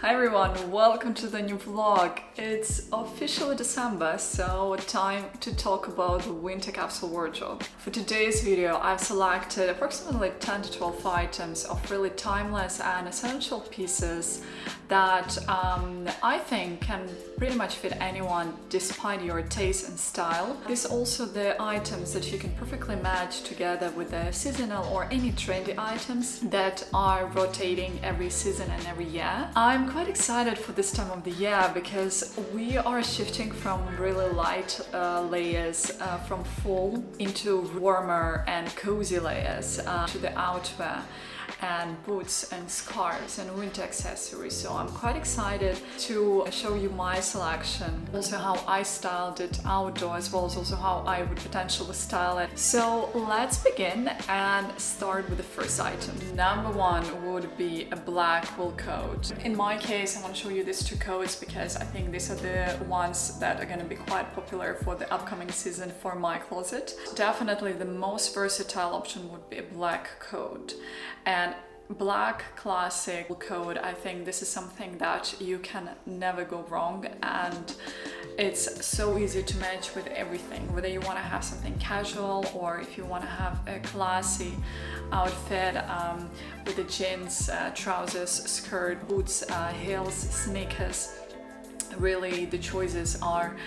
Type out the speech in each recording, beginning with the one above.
Hi everyone, welcome to the new vlog. It's officially December, so time to talk about the winter capsule wardrobe. For today's video, I've selected approximately 10 to 12 items of really timeless and essential pieces that I think can pretty much fit anyone despite your taste and style. These are also the items that you can perfectly match together with the seasonal or any trendy items that are rotating every season and every year. I'm quite excited for this time of the year because we are shifting from really light layers from fall into warmer and cozy layers to the outerwear and boots and scarves and winter accessories. So I'm quite excited to show you my selection, also how I styled it outdoors, as well as also how I would potentially style it. So let's begin and start with the first item. Number one would be a black wool coat. In my case, I want to show you these two coats because I think these are the ones that are going to be quite popular for the upcoming season for my closet. Definitely the most versatile option would be a black coat. And black classic coat, I think this is something that you can never go wrong, and it's so easy to match with everything, whether you want to have something casual or if you want to have a classy outfit with the jeans, trousers, skirt, boots, heels, sneakers. Really, the choices are,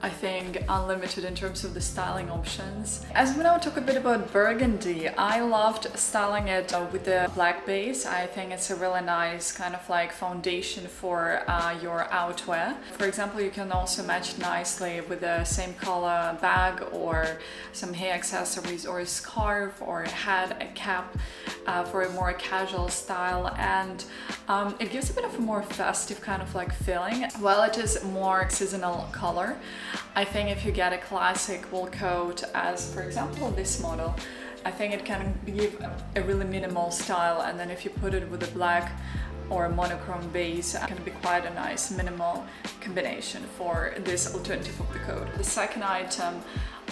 I think, unlimited in terms of the styling options. As we now talk a bit about burgundy, I loved styling it with the black base. I think it's a really nice kind of like foundation for your outwear. For example, you can also match it nicely with the same color bag or some hair accessories or a scarf or a hat, a cap for a more casual style, and it gives a bit of a more festive kind of like feeling. While it is more seasonal color, I think if you get a classic wool coat, as for example this model, I think it can give a really minimal style, and then if you put it with a black or a monochrome base, it can be quite a nice minimal combination for this alternative of the coat. The second item,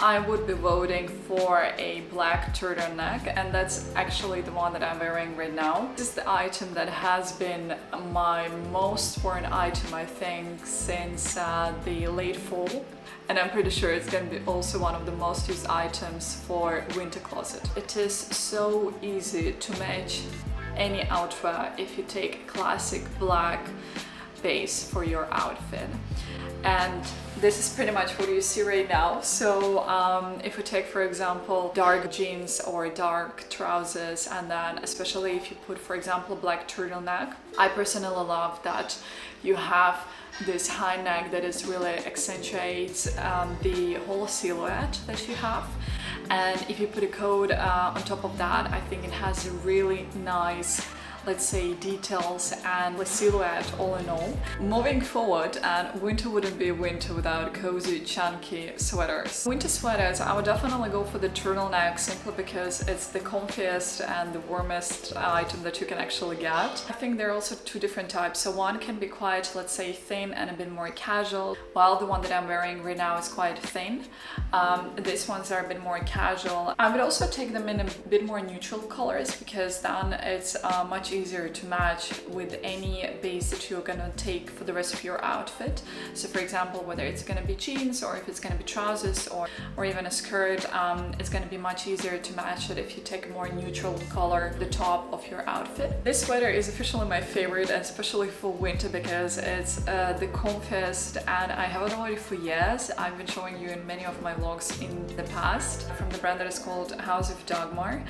I would be voting for a black turtleneck, and that's actually the one that I'm wearing right now. This is the item that has been my most worn item, I think, since the late fall, and I'm pretty sure it's going to be also one of the most used items for winter closet. It is so easy to match any outfit if you take a classic black base for your outfit. And this is pretty much what you see right now. So if you take, for example, dark jeans or dark trousers, and then especially if you put, for example, black turtleneck, I personally love that you have this high neck that is really accentuates the whole silhouette that you have. And if you put a coat on top of that, I think it has a really nice, let's say, details and the silhouette all in all. Moving forward, and winter wouldn't be winter without cozy, chunky sweaters. Winter sweaters, I would definitely go for the turtleneck simply because it's the comfiest and the warmest item that you can actually get. I think there are also two different types. So one can be quite, let's say, thin and a bit more casual, while the one that I'm wearing right now is quite thin. These ones are a bit more casual. I would also take them in a bit more neutral colors because then it's much easier to match with any base that you're gonna take for the rest of your outfit. So for example, whether it's gonna be jeans or if it's gonna be trousers or even a skirt, it's gonna be much easier to match it if you take a more neutral color at the top of your outfit. This sweater is officially my favorite, especially for winter, because it's the comfiest, and I have it already for years. I've been showing you in many of my vlogs in the past from the brand that is called House of Dagmar.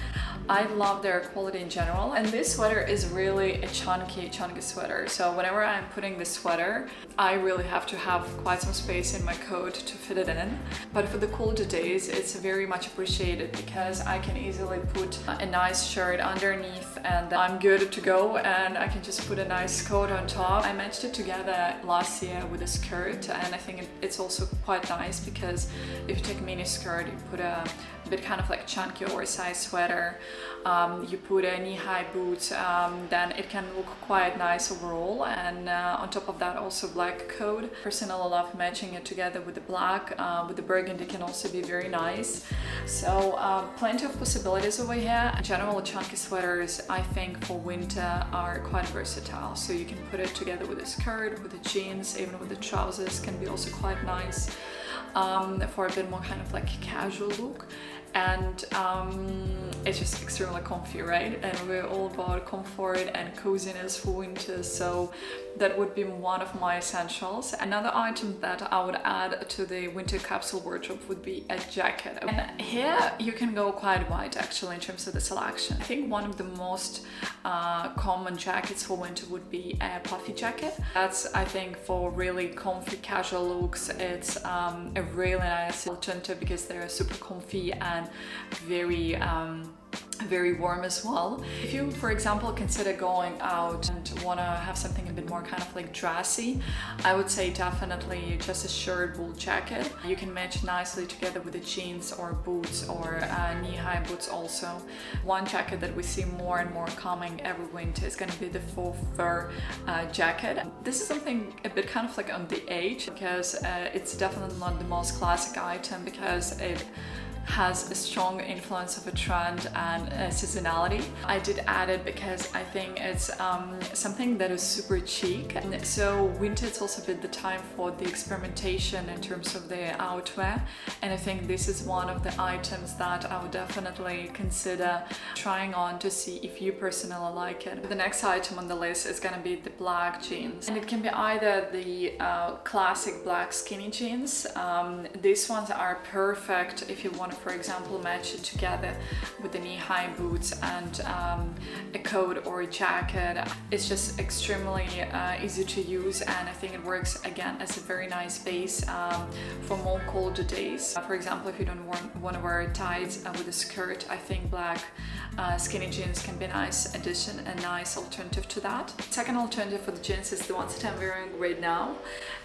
I love their quality in general, and this sweater is really a chunky sweater. So whenever I'm putting this sweater, I really have to have quite some space in my coat to fit it in. But for the colder days, it's very much appreciated because I can easily put a nice shirt underneath and I'm good to go, and I can just put a nice coat on top. I matched it together last year with a skirt, and I think it's also quite nice because if you take a mini skirt, you put a bit kind of like chunky oversized sweater, you put a knee-high boots then it can look quite nice overall. And on top of that, also black coat. Personally, I love matching it together with the black. With the burgundy can also be very nice. So plenty of possibilities over here. In general, chunky sweaters, I think for winter are quite versatile. So you can put it together with a skirt, with the jeans, even with the trousers can be also quite nice for a bit more kind of like casual look. And it's just extremely comfy, right? And we're all about comfort and coziness for winter, so that would be one of my essentials. Another item that I would add to the winter capsule wardrobe would be a jacket. And here you can go quite wide actually in terms of the selection. I think one of the most common jackets for winter would be a puffy jacket. That's, I think, for really comfy casual looks. It's a really nice alternative because they're super comfy and very warm as well. If you, for example, consider going out and want to have something a bit more kind of like dressy, I would say definitely just a short wool jacket. You can match nicely together with the jeans or boots or knee-high boots also. One jacket that we see more and more coming every winter is going to be the faux fur jacket. This is something a bit kind of like on the edge because it's definitely not the most classic item because it has a strong influence of a trend and seasonality. I did add it because I think it's something that is super chic. And so winter is also a bit the time for the experimentation in terms of the outerwear, and I think this is one of the items that I would definitely consider trying on to see if you personally like it. The next item on the list is gonna be the black jeans, and it can be either the classic black skinny jeans. These ones are perfect if you want to, for example, match it together with the knee-high boots and a coat or a jacket. It's just extremely easy to use, and I think it works again as a very nice base for more colder days. For example, if you don't want to wear tights with a skirt, I think black skinny jeans can be a nice addition, a nice alternative to that. Second alternative for the jeans is the ones that I'm wearing right now,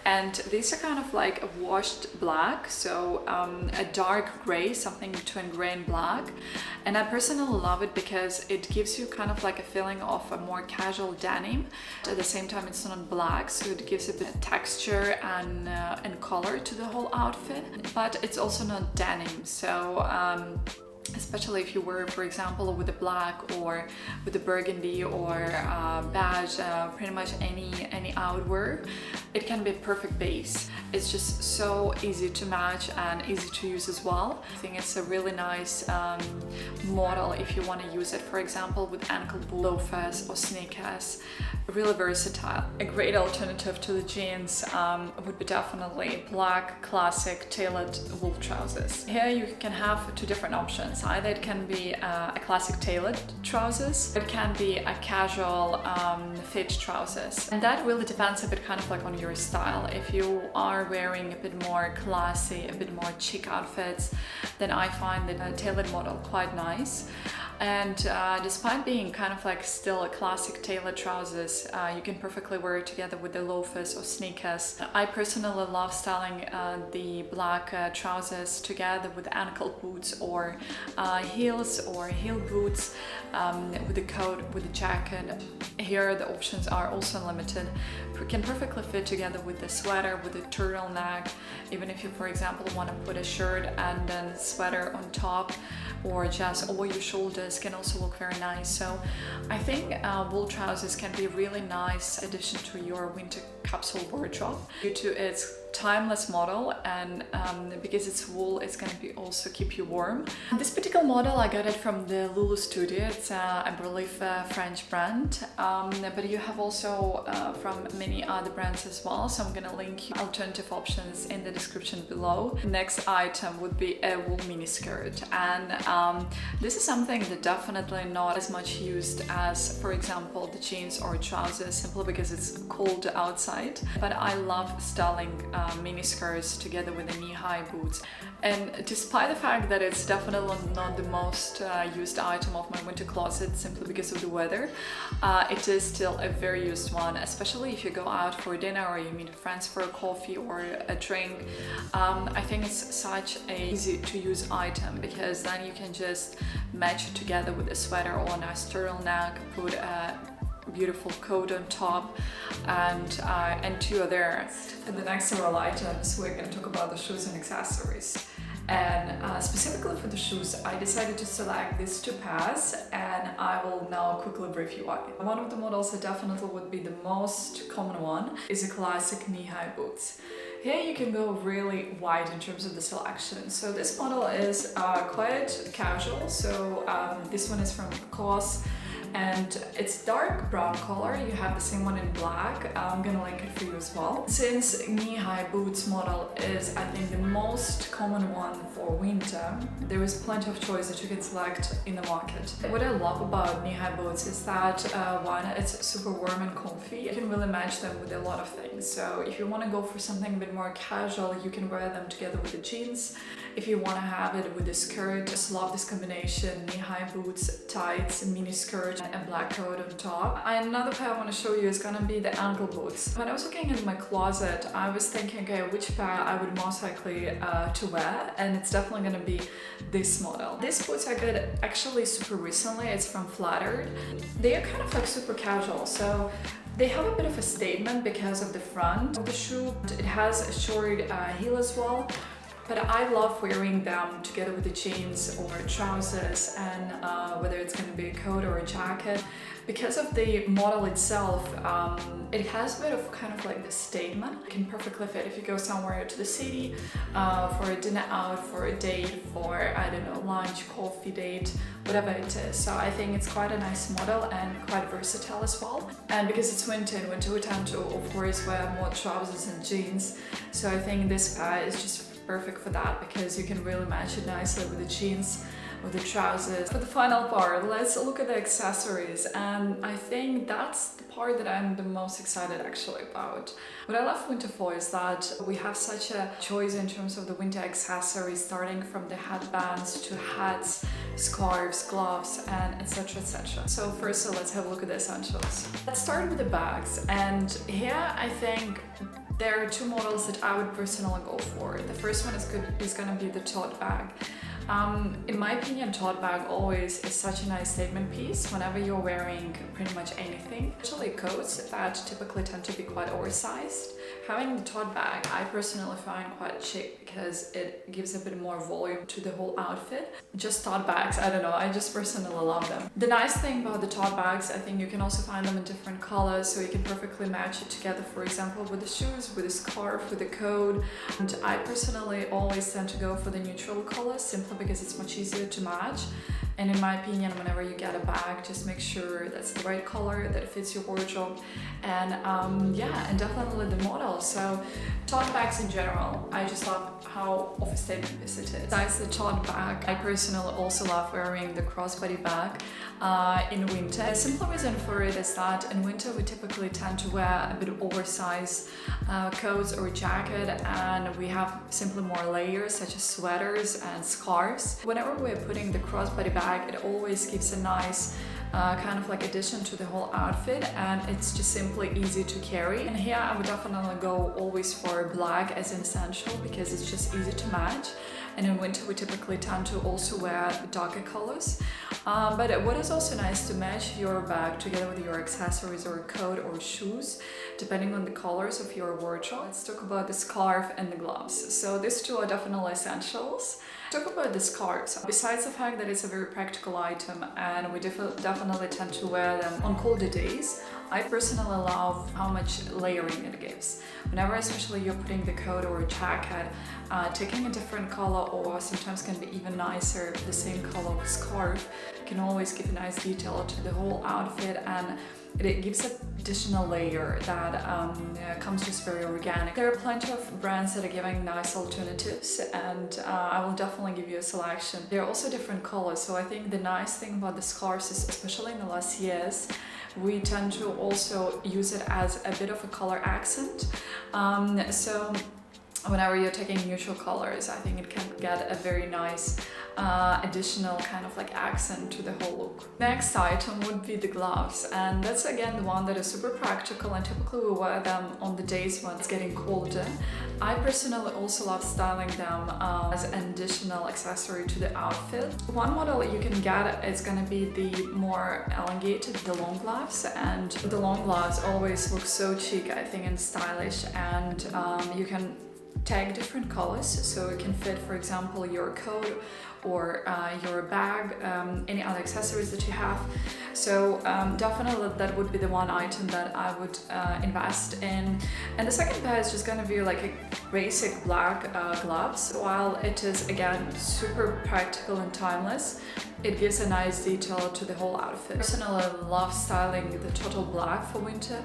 and these are kind of like a washed black, so a dark gray, something between gray and black. And I personally love it because it gives you kind of like a feeling of a more casual denim. At the same time, it's not black, so it gives a bit of texture and color to the whole outfit, but it's also not denim. So especially if you wear, for example, with the black or with the burgundy or beige, pretty much any outerwear, it can be a perfect base. It's just so easy to match and easy to use as well. I think it's a really nice model if you want to use it, for example, with ankle loafers or sneakers. Really versatile. A great alternative to the jeans would be definitely black classic tailored wool trousers. Here you can have two different options. Either it can be a classic tailored trousers, it can be a casual fit trousers, and that really depends a bit kind of like on your style. If you are wearing a bit more classy, a bit more chic outfits, then I find the tailored model quite nice. And despite being kind of like still a classic tailored trousers, you can perfectly wear it together with the loafers or sneakers. I personally love styling the black trousers together with ankle boots or heels or heel boots, with the coat, with the jacket. Here the options are also limited. It can perfectly fit together with the sweater, with the turtleneck, even if you, for example, want to put a shirt and then sweater on top, or just over your shoulders can also look very nice. So I think wool trousers can be a really nice addition to your winter capsule wardrobe due to its timeless model, and because it's wool, it's going to be also keep you warm. This particular model, I got it from the Lulu Studio. It's I believe a French brand, but you have also from many other brands as well, so I'm gonna link you alternative options in the description below. Next item would be a wool mini skirt, and this is something that definitely not as much used as, for example, the jeans or trousers, simply because it's cold outside. But I love styling mini skirts together with the knee-high boots. And despite the fact that it's definitely not the most used item of my winter closet simply because of the weather, it is still a very used one, especially if you go out for dinner or you meet friends for a coffee or a drink. I think it's such a easy to use item because then you can just match it together with a sweater or a nice turtleneck, put a beautiful coat on top, and you are there. For the next several items, we're going to talk about the shoes and accessories. And specifically for the shoes, I decided to select these two pairs, and I will now quickly brief you why. One of the models that definitely would be the most common one is a classic knee-high boots. Here you can go really wide in terms of the selection. So this model is quite casual. So this one is from COS, and it's dark brown color. You have the same one in black. I'm gonna link it for you as well. Since knee-high boots model is, I think, the most common one for winter, there is plenty of choice that you can select in the market. What I love about knee-high boots is that one, it's super warm and comfy. You can really match them with a lot of things. So if you want to go for something a bit more casual, you can wear them together with the jeans. If you want to have it with a skirt, just love this combination: knee-high boots, tights, mini skirt, and a black coat on top. Another pair I want to show you is gonna be the ankle boots. When I was looking in my closet, I was thinking, okay, which pair I would most likely to wear, and it's definitely gonna be this model. These boots I got actually super recently. It's from Flattered. They are kind of like super casual, so they have a bit of a statement because of the front of the shoe. It has a short heel as well. But I love wearing them together with the jeans or trousers, and whether it's going to be a coat or a jacket. Because of the model itself, it has a bit of kind of like the statement. It can perfectly fit if you go somewhere to the city, for a dinner out, for a date, for, I don't know, lunch, coffee date, whatever it is. So I think it's quite a nice model and quite versatile as well. And because it's winter, in winter we tend to, of course, wear more trousers and jeans. So I think this pair is just perfect for that because you can really match it nicely with the jeans, with the trousers. For the final part, let's look at the accessories, and I think that's the part that I'm the most excited actually about. What I love winter for is that we have such a choice in terms of the winter accessories, starting from the headbands to hats, scarves, gloves, and etc, etc. So first, let's have a look at the essentials. Let's start with the bags, and here I think there are two models that I would personally go for. The first one is gonna be the tote bag. In my opinion, tote bag always is such a nice statement piece whenever you're wearing pretty much anything, especially coats that typically tend to be quite oversized. Having the tote bag, I personally find quite chic because it gives a bit more volume to the whole outfit. Just tote bags, I don't know, I just personally love them. The nice thing about the tote bags, I think you can also find them in different colors, so you can perfectly match it together, for example, with the shoes, with a scarf, with a coat. And I personally always tend to go for the neutral colors simply because it's much easier to match. And in my opinion, whenever you get a bag, just make sure that's the right color, that it fits your wardrobe, and yeah, and definitely the model. So tote bags in general, I just love how of a statement piece it is. Besides the tote bag, I personally also love wearing the crossbody bag in winter. The simple reason for it is that in winter we typically tend to wear a bit of oversized coats or jacket, and we have simply more layers such as sweaters and scarves. Whenever we're putting the crossbody bag, it always gives a nice kind of like addition to the whole outfit, and it's just simply easy to carry. And here I would definitely go always for black as an essential because it's just easy to match. And in winter we typically tend to also wear darker colors. But what is also nice to match your bag together with your accessories or coat or shoes, depending on the colors of your wardrobe. Let's talk about the scarf and the gloves. So these two are definitely essentials. Talk about the scarves. Besides the fact that it's a very practical item and we definitely tend to wear them on colder days, I personally love how much layering it gives. Whenever especially you're putting the coat or a jacket, taking a different color, or sometimes can be even nicer, the same color of a scarf, can always give a nice detail to the whole outfit, and it gives an additional layer that comes just very organic. There are plenty of brands that are giving nice alternatives, and I will definitely give you a selection. There are also different colors, so I think the nice thing about the scarves is, especially in the last years, we tend to also use it as a bit of a color accent. So whenever you're taking neutral colors, I think it can get a very nice additional kind of like accent to the whole look. Next item would be the gloves, and that's again the one that is super practical, and typically we wear them on the days when it's getting colder. I personally also love styling them as an additional accessory to the outfit. One model you can get is gonna be the more elongated, the long gloves, and the long gloves always look so chic, I think, and stylish, and you can tag different colors, so it can fit, for example, your coat or your bag, any other accessories that you have. So definitely that would be the one item that I would invest in. And the second pair is just gonna be like a basic black gloves. While it is again super practical and timeless, it gives a nice detail to the whole outfit. Personally, I love styling the total black for winter.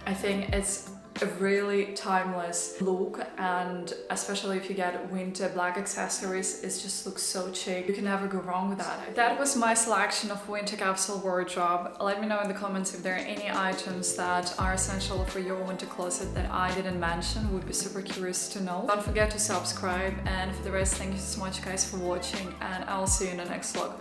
I think it's a really timeless look, and especially if you get winter black accessories, it just looks so chic. You can never go wrong with that. That was my selection of winter capsule wardrobe. Let me know in the comments if there are any items that are essential for your winter closet that I didn't mention. Would be super curious to know. Don't forget to subscribe, and for the rest, thank you so much guys for watching, and I'll see you in the next vlog.